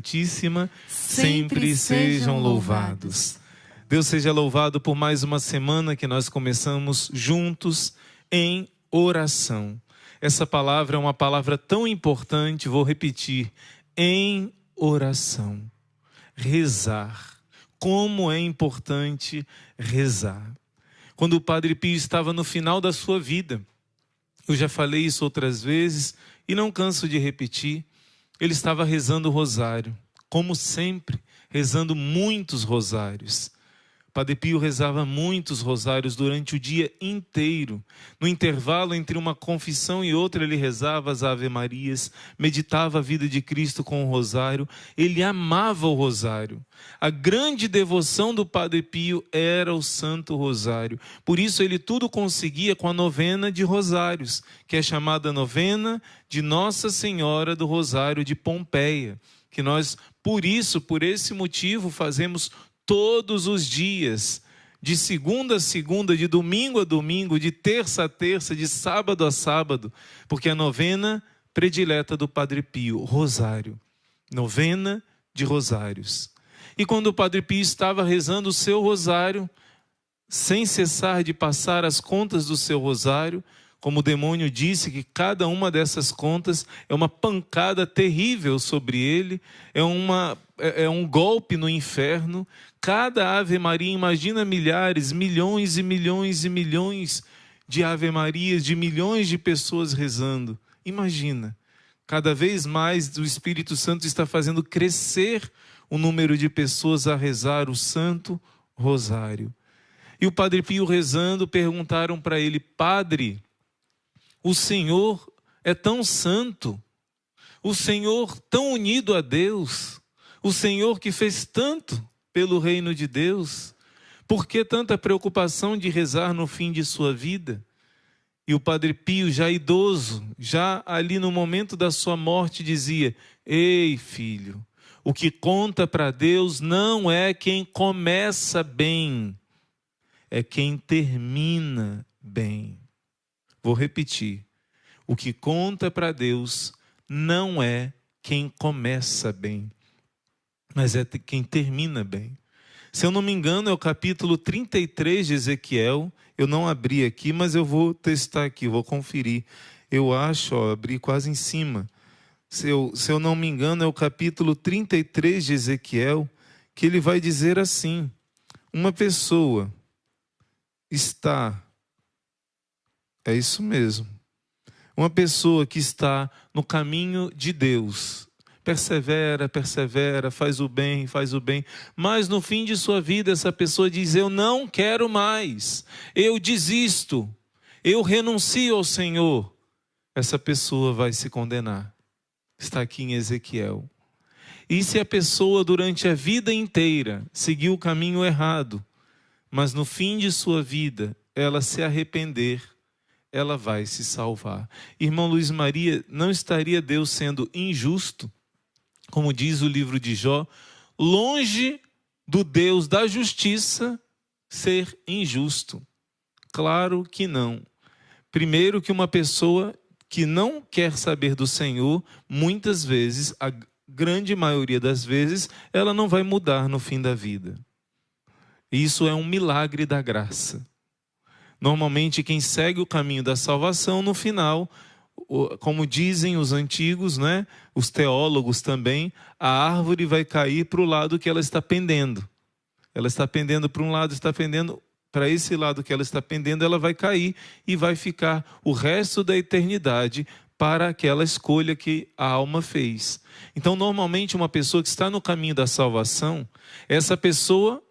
Santíssima, sempre sejam louvados. Deus seja louvado por mais uma semana que nós começamos juntos em oração. Essa palavra é uma palavra tão importante, vou repetir, em oração. Rezar. Como é importante rezar. Quando o Padre Pio estava no final da sua vida, eu já falei isso outras vezes e não canso de repetir, ele estava rezando o rosário, como sempre, rezando muitos rosários. Padre Pio rezava muitos rosários durante o dia inteiro. No intervalo entre uma confissão e outra, ele rezava as Ave-Marias, meditava a vida de Cristo com o rosário. Ele amava o rosário. A grande devoção do Padre Pio era o Santo Rosário. Por isso ele tudo conseguia com a novena de rosários, que é chamada novena de Nossa Senhora do Rosário de Pompeia, que nós, por esse motivo, fazemos todos os dias, de segunda a segunda, de domingo a domingo, de terça a terça, de sábado a sábado, porque a novena predileta do Padre Pio, rosário, novena de rosários. E quando o Padre Pio estava rezando o seu rosário, sem cessar de passar as contas do seu rosário, como o demônio disse que cada uma dessas contas é uma pancada terrível sobre ele, é um golpe no inferno. Cada Ave Maria, imagina milhares, milhões e milhões e milhões de Ave Marias, de milhões de pessoas rezando. Imagina, cada vez mais o Espírito Santo está fazendo crescer o número de pessoas a rezar o Santo Rosário. E o Padre Pio rezando, perguntaram para ele: Padre, o Senhor é tão santo, o Senhor tão unido a Deus, o Senhor que fez tanto pelo reino de Deus, por que tanta preocupação de rezar no fim de sua vida? E o Padre Pio, já idoso, já ali no momento da sua morte, dizia: ei, filho, o que conta para Deus não é quem começa bem, é quem termina bem. Vou repetir. O que conta para Deus não é quem começa bem, mas é quem termina bem. Se eu não me engano, é o capítulo 33 de Ezequiel. Eu não abri aqui, mas eu vou testar aqui, vou conferir. Eu acho, abri quase em cima. Se eu não me engano, é o capítulo 33 de Ezequiel, que ele vai dizer assim: uma pessoa está... É isso mesmo. Uma pessoa que está no caminho de Deus, persevera, faz o bem, mas no fim de sua vida essa pessoa diz: eu não quero mais, eu desisto, eu renuncio ao Senhor. Essa pessoa vai se condenar. Está aqui em Ezequiel. E se a pessoa durante a vida inteira seguiu o caminho errado, mas no fim de sua vida ela se arrepender, ela vai se salvar. Irmão Luiz Maria, não estaria Deus sendo injusto? Como diz o livro de Jó, longe do Deus da justiça ser injusto. Claro que não. Primeiro que uma pessoa que não quer saber do Senhor, muitas vezes, a grande maioria das vezes, ela não vai mudar no fim da vida. Isso é um milagre da graça. Normalmente quem segue o caminho da salvação, no final, como dizem os antigos, né, os teólogos também, a árvore vai cair para o lado que ela está pendendo. Ela está pendendo para um lado, está pendendo para esse lado que ela está pendendo, ela vai cair e vai ficar o resto da eternidade para aquela escolha que a alma fez. Então, normalmente, uma pessoa que está no caminho da salvação, essa pessoa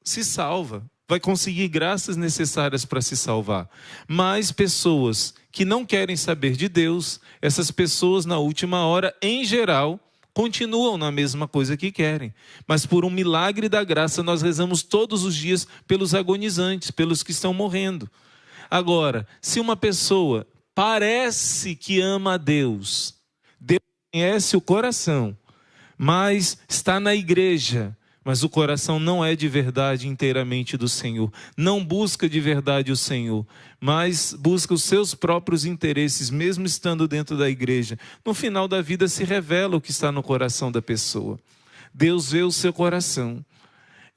se salva, vai conseguir graças necessárias para se salvar. Mas pessoas que não querem saber de Deus, essas pessoas na última hora, em geral, continuam na mesma coisa que querem. Mas por um milagre da graça, nós rezamos todos os dias pelos agonizantes, pelos que estão morrendo. Agora, se uma pessoa parece que ama a Deus, Deus conhece o coração, mas está na igreja, mas o coração não é de verdade inteiramente do Senhor. Não busca de verdade o Senhor, mas busca os seus próprios interesses, mesmo estando dentro da igreja. No final da vida se revela o que está no coração da pessoa. Deus vê o seu coração.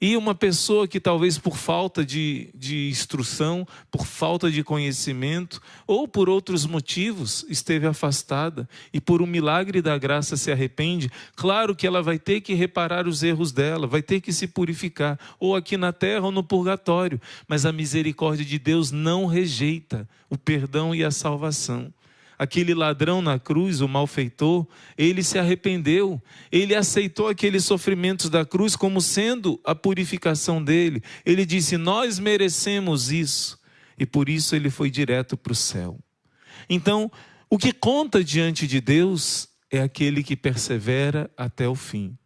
E uma pessoa que talvez por falta de instrução, por falta de conhecimento, ou por outros motivos, esteve afastada e por um milagre da graça se arrepende, claro que ela vai ter que reparar os erros dela, vai ter que se purificar, ou aqui na terra ou no purgatório. Mas a misericórdia de Deus não rejeita o perdão e a salvação. Aquele ladrão na cruz, o malfeitor, ele se arrependeu, ele aceitou aqueles sofrimentos da cruz como sendo a purificação dele. Ele disse: nós merecemos isso, e por isso ele foi direto para o céu. Então, o que conta diante de Deus é aquele que persevera até o fim.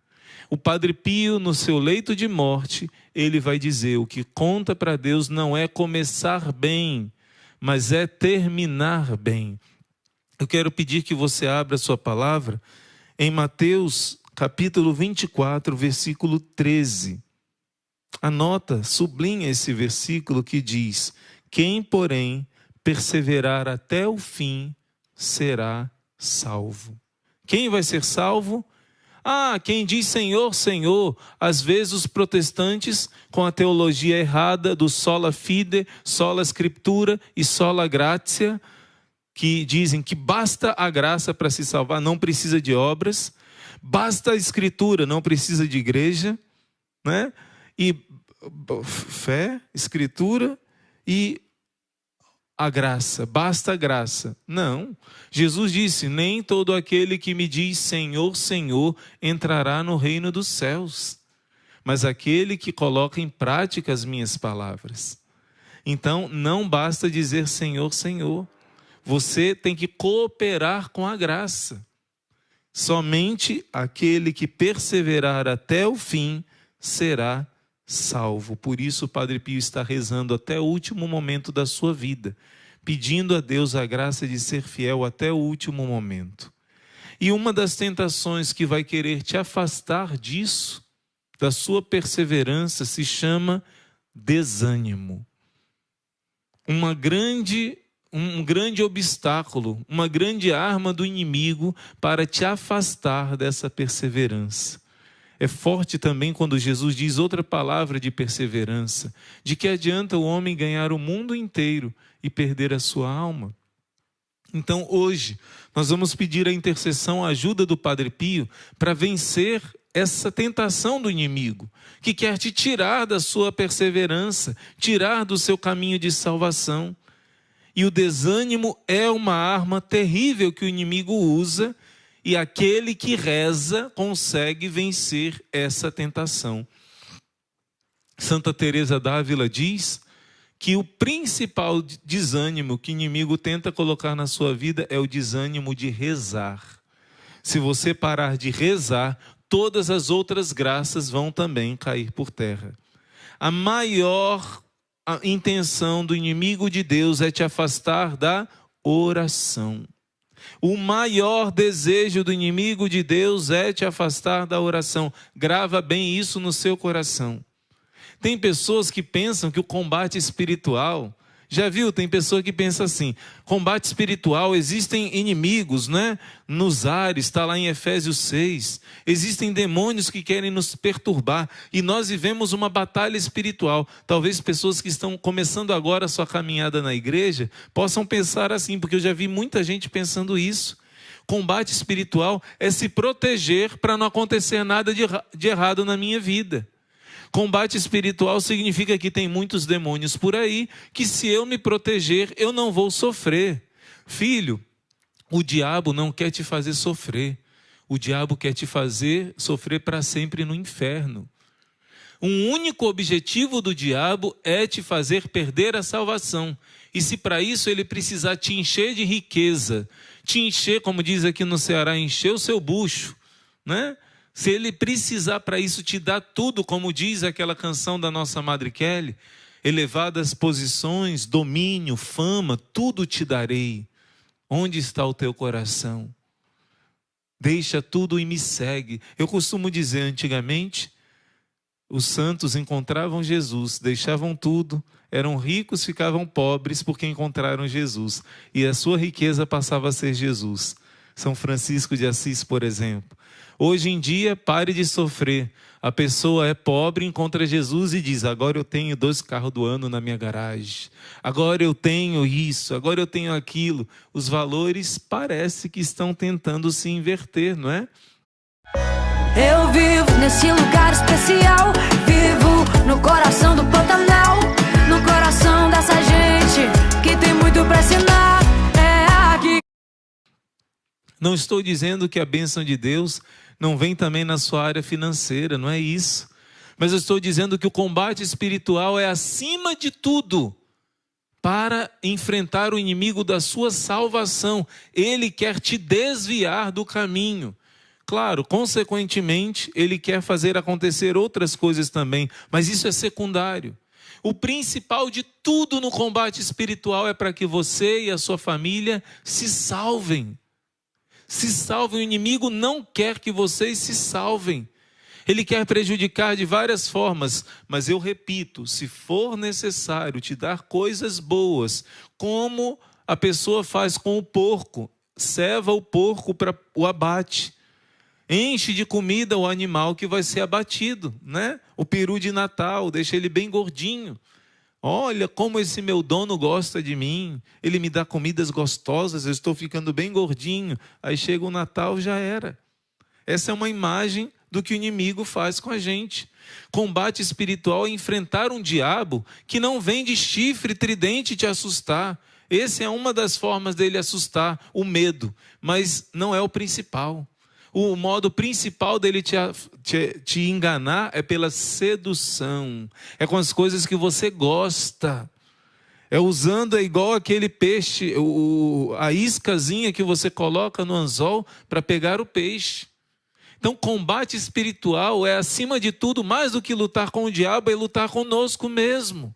O Padre Pio, no seu leito de morte, ele vai dizer: o que conta para Deus não é começar bem, mas é terminar bem. Eu quero pedir que você abra a sua palavra em Mateus capítulo 24, versículo 13. Anota, sublinha esse versículo que diz: quem, porém, perseverar até o fim, será salvo. Quem vai ser salvo? Quem diz Senhor, Senhor. Às vezes os protestantes, com a teologia errada do sola fide, sola scriptura e sola gratia, que dizem que basta a graça para se salvar, não precisa de obras, basta a escritura, não precisa de igreja, né? E fé, escritura e a graça, basta a graça. Não, Jesus disse: nem todo aquele que me diz Senhor, Senhor entrará no reino dos céus, mas aquele que coloca em prática as minhas palavras. Então não basta dizer Senhor, Senhor. Você tem que cooperar com a graça. Somente aquele que perseverar até o fim será salvo. Por isso o Padre Pio está rezando até o último momento da sua vida, pedindo a Deus a graça de ser fiel até o último momento. E uma das tentações que vai querer te afastar disso, da sua perseverança, se chama desânimo. Um grande obstáculo, uma grande arma do inimigo para te afastar dessa perseverança. É forte também quando Jesus diz outra palavra de perseverança: de que adianta o homem ganhar o mundo inteiro e perder a sua alma? Então hoje nós vamos pedir a intercessão, a ajuda do Padre Pio para vencer essa tentação do inimigo, que quer te tirar da sua perseverança, tirar do seu caminho de salvação. E o desânimo é uma arma terrível que o inimigo usa, e aquele que reza consegue vencer essa tentação. Santa Teresa d'Ávila diz que o principal desânimo que o inimigo tenta colocar na sua vida é o desânimo de rezar. Se você parar de rezar, todas as outras graças vão também cair por terra. A maior intenção do inimigo de Deus é te afastar da oração. O maior desejo do inimigo de Deus é te afastar da oração. Grava bem isso no seu coração. Tem pessoas que pensam que o combate espiritual... Já viu? Tem pessoa que pensa assim: combate espiritual, existem inimigos, né? Nos ares, está lá em Efésios 6. Existem demônios que querem nos perturbar. E nós vivemos uma batalha espiritual. Talvez pessoas que estão começando agora a sua caminhada na igreja possam pensar assim, porque eu já vi muita gente pensando isso. Combate espiritual é se proteger para não acontecer nada de errado na minha vida. Combate espiritual significa que tem muitos demônios por aí, que se eu me proteger, eu não vou sofrer. Filho, o diabo não quer te fazer sofrer. O diabo quer te fazer sofrer para sempre no inferno. Um único objetivo do diabo é te fazer perder a salvação. E se para isso ele precisar te encher de riqueza, te encher, como diz aqui no Ceará, encher o seu bucho, né? Se ele precisar para isso te dar tudo, como diz aquela canção da nossa Madre Kelly, elevadas posições, domínio, fama, tudo te darei. Onde está o teu coração? Deixa tudo e me segue. Eu costumo dizer antigamente, Os santos encontravam Jesus, deixavam tudo, eram ricos, ficavam pobres porque encontraram Jesus. E a sua riqueza passava a ser Jesus. São Francisco de Assis, por exemplo. Hoje em dia, pare de sofrer. A pessoa é pobre, encontra Jesus e diz: agora eu tenho 2 carros do ano na minha garagem. Agora eu tenho isso, agora eu tenho aquilo. Os valores parece que estão tentando se inverter, não é? Eu vivo nesse lugar especial, vivo no coração do Pantanal, no coração dessa gente que tem muito pra ensinar. É aqui. Não estou dizendo que a bênção de Deus não vem também na sua área financeira, não é isso. Mas eu estou dizendo que o combate espiritual é acima de tudo para enfrentar o inimigo da sua salvação. Ele quer te desviar do caminho. Claro, consequentemente, ele quer fazer acontecer outras coisas também, mas isso é secundário. O principal de tudo no combate espiritual é para que você e a sua família se salvem. Se salvem, o inimigo não quer que vocês se salvem. Ele quer prejudicar de várias formas, mas eu repito, se for necessário te dar coisas boas, como a pessoa faz com o porco, ceva o porco para o abate. Enche de comida o animal que vai ser abatido, né? O peru de Natal, deixa ele bem gordinho. Olha como esse meu dono gosta de mim. Ele me dá comidas gostosas, eu estou ficando bem gordinho. Aí chega o Natal, já era. Essa é uma imagem do que o inimigo faz com a gente. Combate espiritual é enfrentar um diabo que não vem de chifre, tridente te assustar. Essa é uma das formas dele assustar, o medo. Mas não é o principal. O modo principal dele te enganar é pela sedução. É com as coisas que você gosta. É usando, é igual aquele peixe, a iscazinha que você coloca no anzol para pegar o peixe. Então, combate espiritual é, acima de tudo, mais do que lutar com o diabo, é lutar conosco mesmo.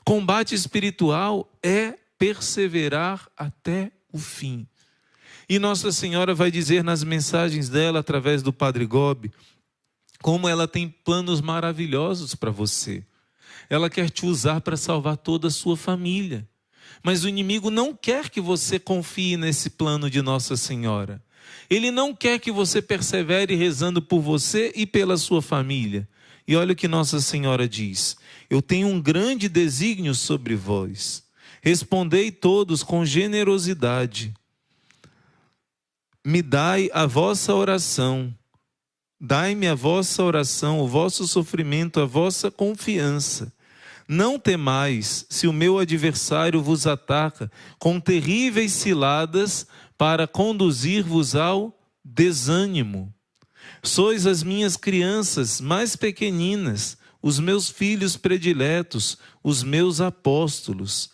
Combate espiritual é perseverar até o fim. E Nossa Senhora vai dizer nas mensagens dela, através do Padre Gobi, como ela tem planos maravilhosos para você. Ela quer te usar para salvar toda a sua família. Mas o inimigo não quer que você confie nesse plano de Nossa Senhora. Ele não quer que você persevere rezando por você e pela sua família. E olha o que Nossa Senhora diz: eu tenho um grande desígnio sobre vós. Respondei todos com generosidade. Me dai a vossa oração, dai-me a vossa oração, o vosso sofrimento, a vossa confiança. Não temais se o meu adversário vos ataca com terríveis ciladas para conduzir-vos ao desânimo. Sois as minhas crianças mais pequeninas, os meus filhos prediletos, os meus apóstolos.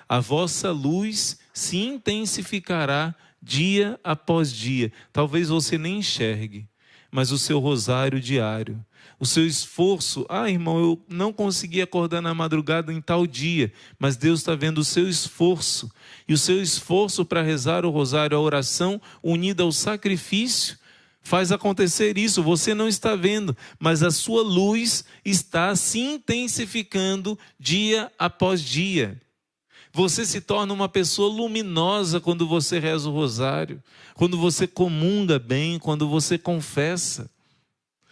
A vossa luz se intensificará dia após dia. Talvez você nem enxergue, mas o seu rosário diário, o seu esforço. Irmão, eu não consegui acordar na madrugada em tal dia, mas Deus está vendo o seu esforço. E o seu esforço para rezar o rosário, a oração unida ao sacrifício, faz acontecer isso. Você não está vendo, mas a sua luz está se intensificando dia após dia. Você se torna uma pessoa luminosa quando você reza o rosário, quando você comunga bem, quando você confessa.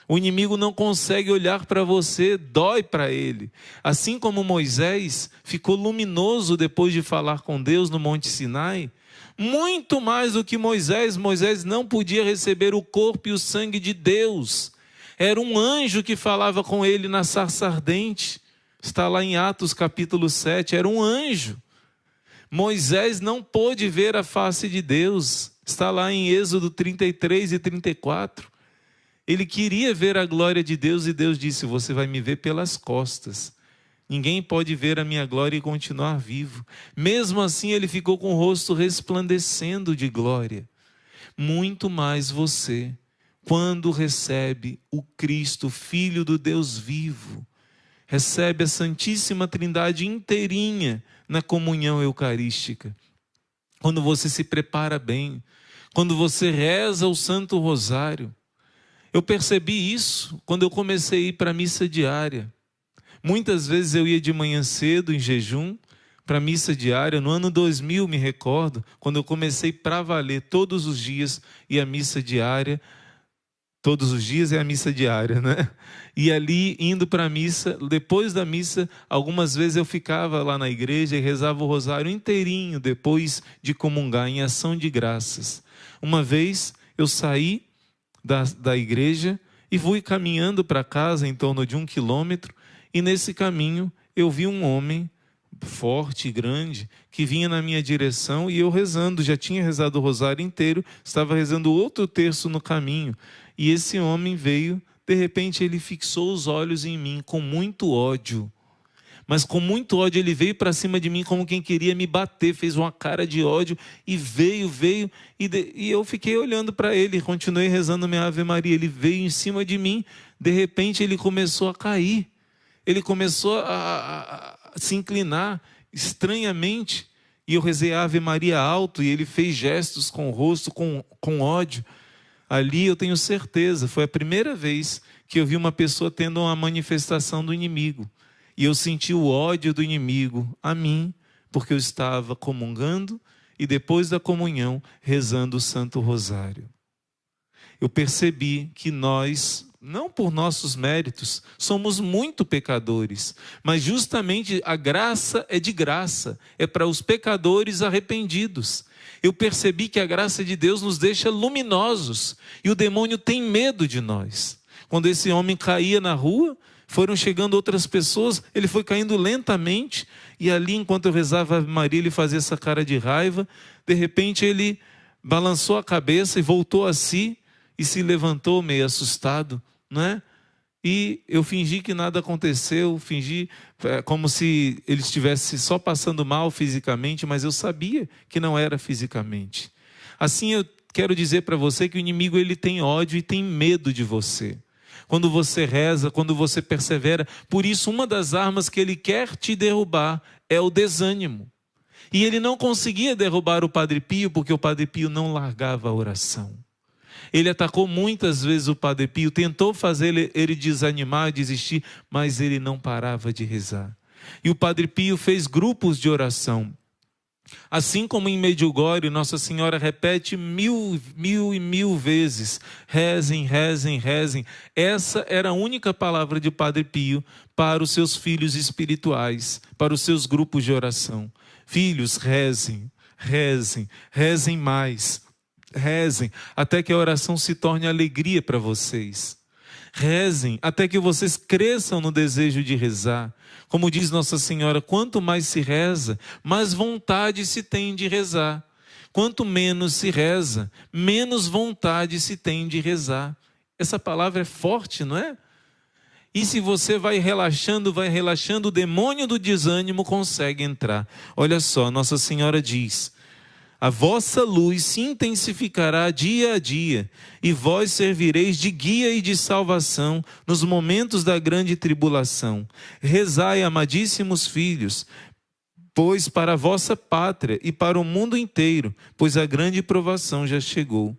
O inimigo não consegue olhar para você, dói para ele. Assim como Moisés ficou luminoso depois de falar com Deus no Monte Sinai, muito mais do que Moisés não podia receber o corpo e o sangue de Deus. Era um anjo que falava com ele na sarça ardente. Está lá em Atos capítulo 7, era um anjo. Moisés não pôde ver a face de Deus. Está lá em Êxodo 33 e 34. Ele queria ver a glória de Deus e Deus disse: você vai me ver pelas costas. Ninguém pode ver a minha glória e continuar vivo. Mesmo assim ele ficou com o rosto resplandecendo de glória. Muito mais você, quando recebe o Cristo, Filho do Deus vivo, recebe a Santíssima Trindade inteirinha na comunhão eucarística. Quando você se prepara bem, quando você reza o Santo Rosário, Eu percebi isso quando eu comecei a ir para a missa diária. Muitas vezes eu ia de manhã cedo, em jejum, para a missa diária. No ano 2000, me recordo, quando eu comecei para valer todos os dias e a missa diária. Todos os dias é a missa diária, né? E ali, indo para a missa, depois da missa, algumas vezes eu ficava lá na igreja e rezava o rosário inteirinho, depois de comungar, em ação de graças. Uma vez eu saí da igreja e fui caminhando para casa em torno de 1 quilômetro, e nesse caminho eu vi um homem forte e grande que vinha na minha direção, e eu rezando, já tinha rezado o rosário inteiro, estava rezando outro terço no caminho, e esse homem veio, de repente ele fixou os olhos em mim com muito ódio, mas com muito ódio ele veio para cima de mim como quem queria me bater, fez uma cara de ódio e veio, e eu fiquei olhando para ele, continuei rezando minha Ave Maria. Ele veio em cima de mim, de repente ele começou a cair, ele começou a se inclinar estranhamente, e eu rezei a Ave Maria alto, e ele fez gestos com o rosto, com ódio. Ali eu tenho certeza, foi a primeira vez que eu vi uma pessoa tendo uma manifestação do inimigo. E eu senti o ódio do inimigo a mim, porque eu estava comungando e depois da comunhão rezando o Santo Rosário. Eu percebi que nós, não por nossos méritos, somos muito pecadores, mas justamente a graça é de graça, é para os pecadores arrependidos. Eu percebi que a graça de Deus nos deixa luminosos e o demônio tem medo de nós. Quando esse homem caía na rua, foram chegando outras pessoas, ele foi caindo lentamente, e ali, enquanto eu rezava a Ave Maria, ele fazia essa cara de raiva. De repente ele balançou a cabeça e voltou a si, e se levantou meio assustado, né? E eu fingi que nada aconteceu, fingi como se ele estivesse só passando mal fisicamente, mas eu sabia que não era fisicamente. Assim eu quero dizer para você que o inimigo ele tem ódio e tem medo de você. Quando você reza, quando você persevera, por isso uma das armas que ele quer te derrubar é o desânimo. E ele não conseguia derrubar o Padre Pio porque o Padre Pio não largava a oração. Ele atacou muitas vezes o Padre Pio, tentou fazer ele desanimar, desistir, mas ele não parava de rezar. E o Padre Pio fez grupos de oração. Assim como em Medjugorje, Nossa Senhora repete mil vezes: rezem, rezem, rezem. Essa era a única palavra de Padre Pio para os seus filhos espirituais, para os seus grupos de oração. Filhos, rezem, rezem, rezem mais. Rezem até que a oração se torne alegria para vocês. Rezem até que vocês cresçam no desejo de rezar. Como diz Nossa Senhora, quanto mais se reza, mais vontade se tem de rezar. Quanto menos se reza, menos vontade se tem de rezar. Essa palavra é forte, não é? E se você vai relaxando, o demônio do desânimo consegue entrar. Olha só, Nossa Senhora diz: a vossa luz se intensificará dia a dia, e vós servireis de guia e de salvação nos momentos da grande tribulação. Rezai, amadíssimos filhos, pois para a vossa pátria e para o mundo inteiro, pois a grande provação já chegou.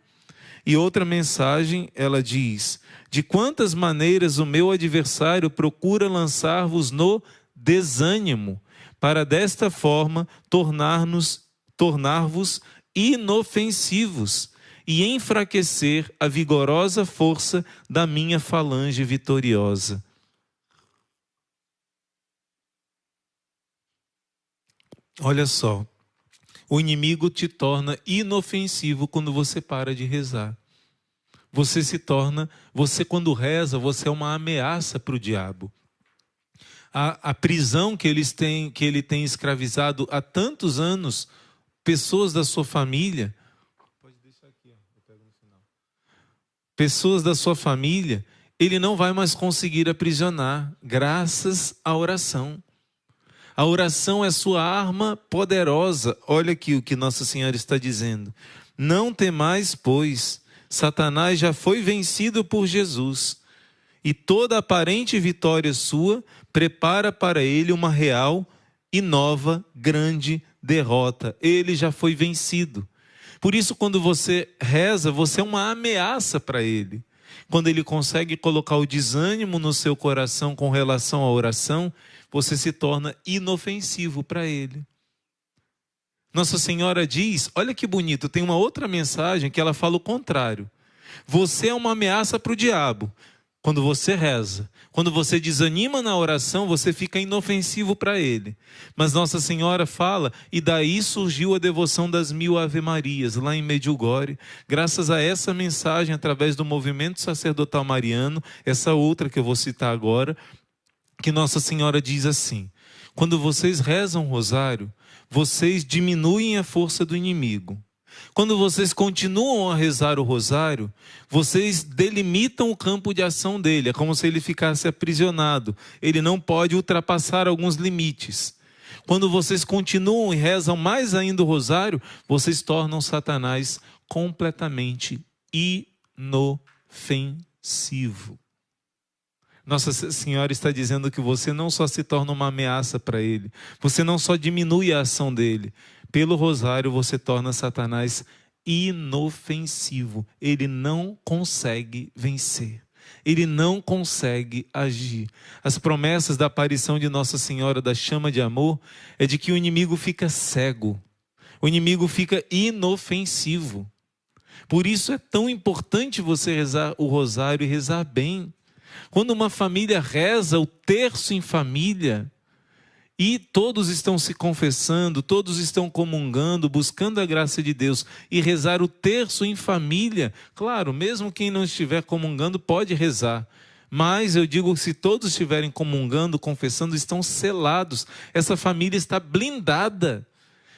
E outra mensagem, ela diz: de quantas maneiras o meu adversário procura lançar-vos no desânimo, para desta forma tornar-vos inofensivos e enfraquecer a vigorosa força da minha falange vitoriosa. Olha só, o inimigo te torna inofensivo quando você para de rezar. Você quando reza, você é uma ameaça para o diabo. A prisão que ele tem escravizado há tantos anos pessoas da sua família, pode deixar aqui, eu pego no final. Pessoas da sua família, ele não vai mais conseguir aprisionar, graças à oração. A oração é sua arma poderosa. Olha aqui o que Nossa Senhora está dizendo: não temais, pois Satanás já foi vencido por Jesus, e toda aparente vitória sua prepara para ele uma real e nova grande derrota. Ele já foi vencido. Por isso, quando você reza, você é uma ameaça para ele. quando ele consegue colocar o desânimo no seu coração com relação à oração, você se torna inofensivo para ele. Nossa Senhora diz, olha que bonito, tem uma outra mensagem que ela fala o contrário. Você é uma ameaça para o diabo quando você reza. Quando você desanima na oração, você fica inofensivo para ele. Mas Nossa Senhora fala, e daí surgiu a devoção das 1000 Ave-Marias, lá em Medjugorje, graças a essa mensagem, através do movimento sacerdotal mariano, essa outra que eu vou citar agora, que Nossa Senhora diz assim, quando vocês rezam o rosário, vocês diminuem a força do inimigo. Quando vocês continuam a rezar o rosário, vocês delimitam o campo de ação dele. É como se ele ficasse aprisionado. Ele não pode ultrapassar alguns limites. Quando vocês continuam e rezam mais ainda o rosário, vocês tornam Satanás completamente inofensivo. Nossa Senhora está dizendo que você não só se torna uma ameaça para ele, você não só diminui a ação dele, pelo rosário você torna Satanás inofensivo. Ele não consegue vencer. Ele não consegue agir. As promessas da aparição de Nossa Senhora da Chama de Amor é de que o inimigo fica cego. O inimigo fica inofensivo. Por isso é tão importante você rezar o rosário e rezar bem. Quando uma família reza o terço em família, e todos estão se confessando, todos estão comungando, buscando a graça de Deus, e rezar o terço em família, claro, mesmo quem não estiver comungando pode rezar, mas eu digo que se todos estiverem comungando, confessando, estão selados, essa família está blindada,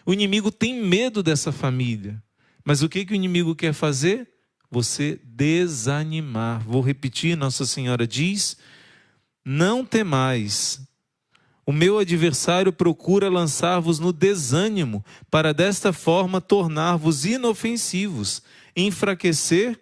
o inimigo tem medo dessa família, mas o que o inimigo quer fazer? Você desanimar. Vou repetir, Nossa Senhora diz, não temais. O meu adversário procura lançar-vos no desânimo, para desta forma tornar-vos inofensivos, enfraquecer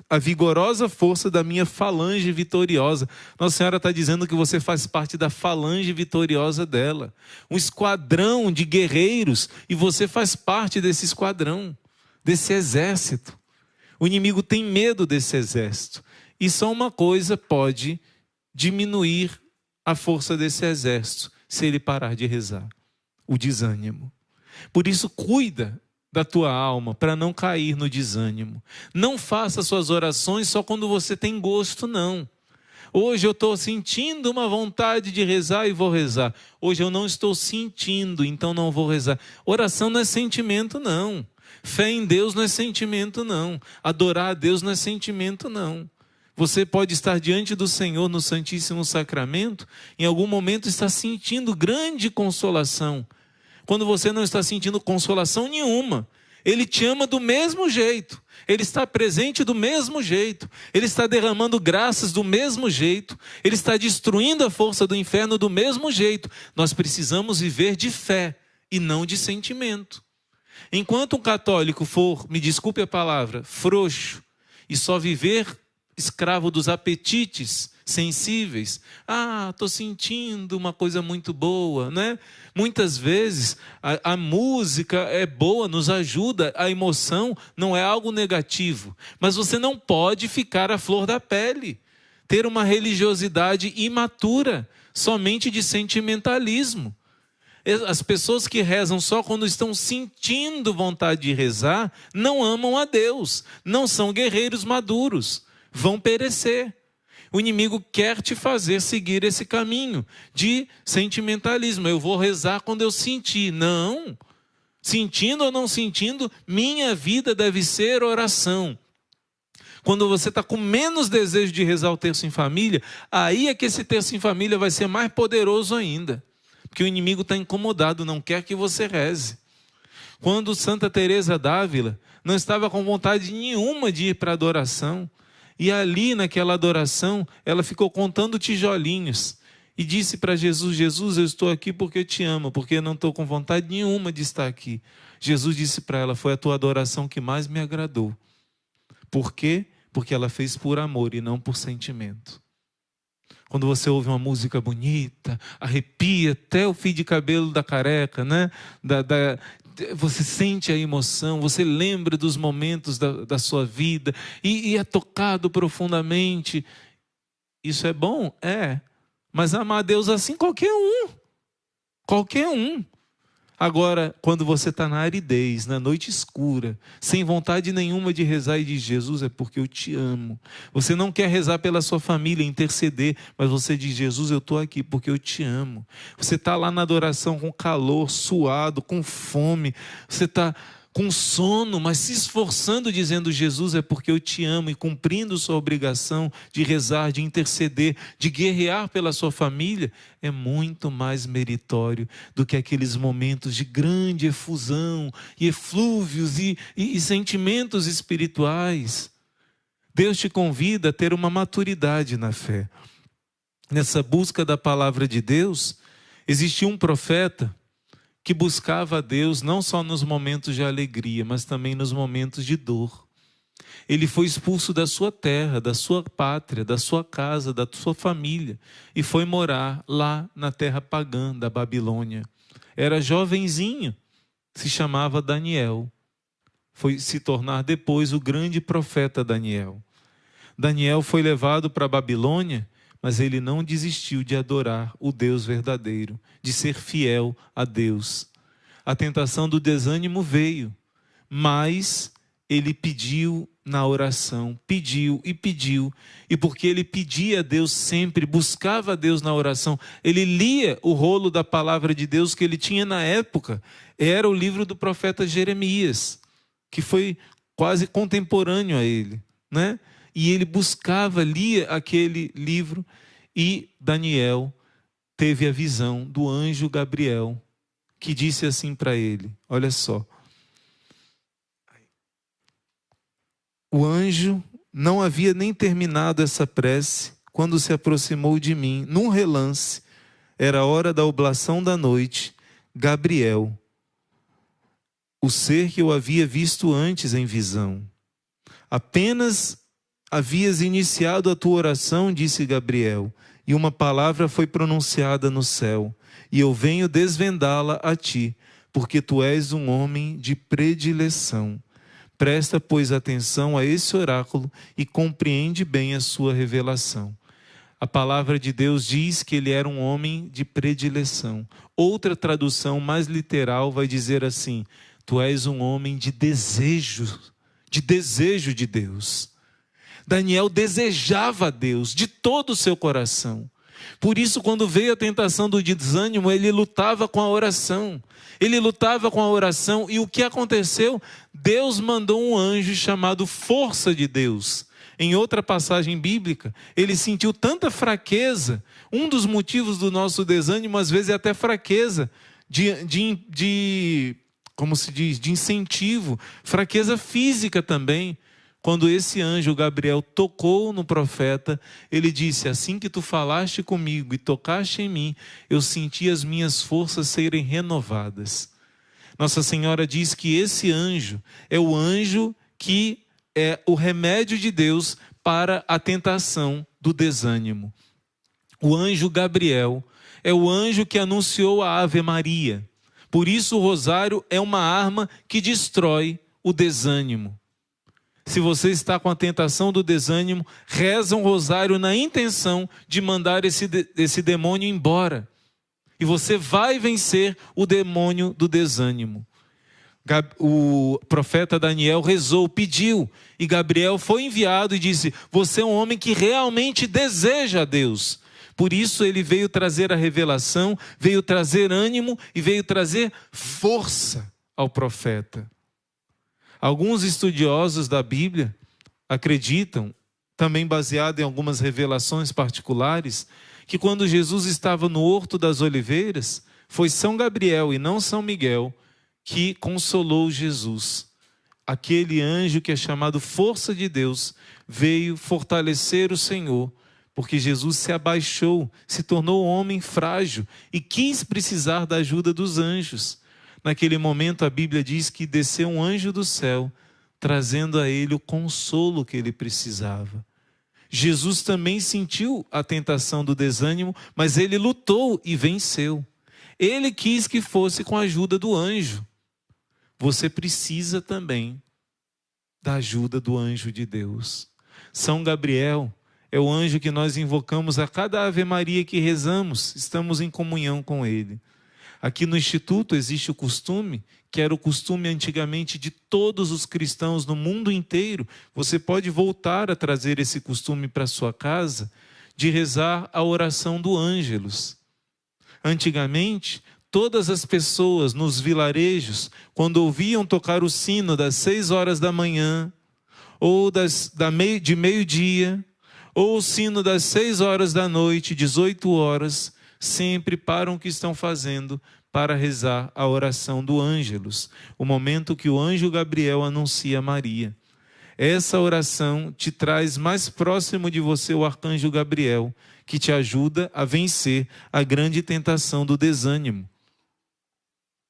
a vigorosa força da minha falange vitoriosa. Nossa Senhora está dizendo que você faz parte da falange vitoriosa dela. Um esquadrão de guerreiros, e você faz parte desse esquadrão, desse exército. O inimigo tem medo desse exército. E só uma coisa pode diminuir a força desse exército, se ele parar de rezar: o desânimo. Por isso, cuida da tua alma para não cair no desânimo. Não faça suas orações só quando você tem gosto, não. Hoje eu estou sentindo uma vontade de rezar e vou rezar. Hoje eu não estou sentindo, então não vou rezar. Oração não é sentimento, não. Fé em Deus não é sentimento, não. Adorar a Deus não é sentimento, não. Você pode estar diante do Senhor no Santíssimo Sacramento, em algum momento está sentindo grande consolação. Quando você não está sentindo consolação nenhuma, Ele te ama do mesmo jeito. Ele está presente do mesmo jeito. Ele está derramando graças do mesmo jeito. Ele está destruindo a força do inferno do mesmo jeito. Nós precisamos viver de fé e não de sentimento. Enquanto um católico for, me desculpe a palavra, frouxo, e só viver escravo dos apetites sensíveis, estou sentindo uma coisa muito boa, né? Muitas vezes a música é boa, nos ajuda, a emoção não é algo negativo, mas você não pode ficar à flor da pele, ter uma religiosidade imatura, somente de sentimentalismo. As pessoas que rezam só quando estão sentindo vontade de rezar, não amam a Deus, não são guerreiros maduros, vão perecer. O inimigo quer te fazer seguir esse caminho de sentimentalismo. Eu vou rezar quando eu sentir. Não. Sentindo ou não sentindo, minha vida deve ser oração. Quando você está com menos desejo de rezar o terço em família, aí é que esse terço em família vai ser mais poderoso ainda. Porque o inimigo está incomodado, não quer que você reze. Quando Santa Teresa d'Ávila não estava com vontade nenhuma de ir para a adoração, e ali naquela adoração, ela ficou contando tijolinhos. E disse para Jesus: Jesus, eu estou aqui porque eu te amo, porque eu não estou com vontade nenhuma de estar aqui. Jesus disse para ela: foi a tua adoração que mais me agradou. Por quê? Porque ela fez por amor e não por sentimento. Quando você ouve uma música bonita, arrepia até o fio de cabelo da careca, né? você sente a emoção, você lembra dos momentos da sua vida e é tocado profundamente. Isso é bom? É. Mas amar a Deus assim, qualquer um. Agora, quando você está na aridez, na noite escura, sem vontade nenhuma de rezar e diz: Jesus, é porque eu te amo. Você não quer rezar pela sua família, interceder, mas você diz: Jesus, eu estou aqui porque eu te amo. Você está lá na adoração com calor, suado, com fome, você está com sono, mas se esforçando, dizendo: Jesus, é porque eu te amo, e cumprindo sua obrigação de rezar, de interceder, de guerrear pela sua família, é muito mais meritório do que aqueles momentos de grande efusão e eflúvios e sentimentos espirituais. Deus te convida a ter uma maturidade na fé. Nessa busca da palavra de Deus, existia um profeta que buscava a Deus não só nos momentos de alegria, mas também nos momentos de dor. Ele foi expulso da sua terra, da sua pátria, da sua casa, da sua família, e foi morar lá na terra pagã da Babilônia. Era jovenzinho, se chamava Daniel. Foi se tornar depois o grande profeta Daniel. Daniel foi levado para a Babilônia, mas ele não desistiu de adorar o Deus verdadeiro, de ser fiel a Deus. A tentação do desânimo veio, mas ele pediu na oração, pediu, e porque ele pedia a Deus sempre, buscava a Deus na oração, ele lia o rolo da palavra de Deus que ele tinha na época, era o livro do profeta Jeremias, que foi quase contemporâneo a ele, né? E ele buscava, lia aquele livro, e Daniel teve a visão do anjo Gabriel, que disse assim para ele, olha só. O anjo não havia nem terminado essa prece quando se aproximou de mim, num relance, era a hora da oblação da noite, Gabriel, o ser que eu havia visto antes em visão. Apenas havias iniciado a tua oração, disse Gabriel, e uma palavra foi pronunciada no céu, e eu venho desvendá-la a ti, porque tu és um homem de predileção. Presta, pois, atenção a esse oráculo e compreende bem a sua revelação. A palavra de Deus diz que ele era um homem de predileção. Outra tradução mais literal vai dizer assim: tu és um homem de desejo de Deus. Daniel desejava a Deus de todo o seu coração. Por isso, quando veio a tentação do desânimo, ele lutava com a oração. E o que aconteceu? Deus mandou um anjo chamado Força de Deus. Em outra passagem bíblica, ele sentiu tanta fraqueza. Um dos motivos do nosso desânimo, às vezes, é até fraqueza como se diz, de incentivo, fraqueza física também. Quando esse anjo Gabriel tocou no profeta, ele disse: assim que tu falaste comigo e tocaste em mim, eu senti as minhas forças serem renovadas. Nossa Senhora diz que esse anjo é o anjo que é o remédio de Deus para a tentação do desânimo. O anjo Gabriel é o anjo que anunciou a Ave Maria. Por isso o rosário é uma arma que destrói o desânimo. Se você está com a tentação do desânimo, reza um rosário na intenção de mandar esse demônio embora. E você vai vencer o demônio do desânimo. O profeta Daniel rezou, pediu, e Gabriel foi enviado e disse: você é um homem que realmente deseja a Deus. Por isso ele veio trazer a revelação, veio trazer ânimo e veio trazer força ao profeta. Alguns estudiosos da Bíblia acreditam, também baseado em algumas revelações particulares, que quando Jesus estava no Horto das Oliveiras, foi São Gabriel e não São Miguel que consolou Jesus. Aquele anjo que é chamado Força de Deus veio fortalecer o Senhor, porque Jesus se abaixou, se tornou homem frágil e quis precisar da ajuda dos anjos. Naquele momento a Bíblia diz que desceu um anjo do céu, trazendo a ele o consolo que ele precisava. Jesus também sentiu a tentação do desânimo, mas ele lutou e venceu. Ele quis que fosse com a ajuda do anjo. você precisa também da ajuda do anjo de Deus. São Gabriel é o anjo que nós invocamos a cada Ave Maria que rezamos, estamos em comunhão com ele. Aqui no Instituto existe o costume, que era o costume antigamente de todos os cristãos no mundo inteiro. Você pode voltar a trazer esse costume para sua casa, de rezar a oração do Ângelus. Antigamente, todas as pessoas nos vilarejos, quando ouviam tocar o sino das 6 horas da manhã, ou de meio-dia, ou o sino das 6 horas da noite, 18 horas, sempre param o que estão fazendo para rezar a oração do Ângelus, o momento que o anjo Gabriel anuncia a Maria. Essa oração te traz mais próximo de você o arcanjo Gabriel, que te ajuda a vencer a grande tentação do desânimo.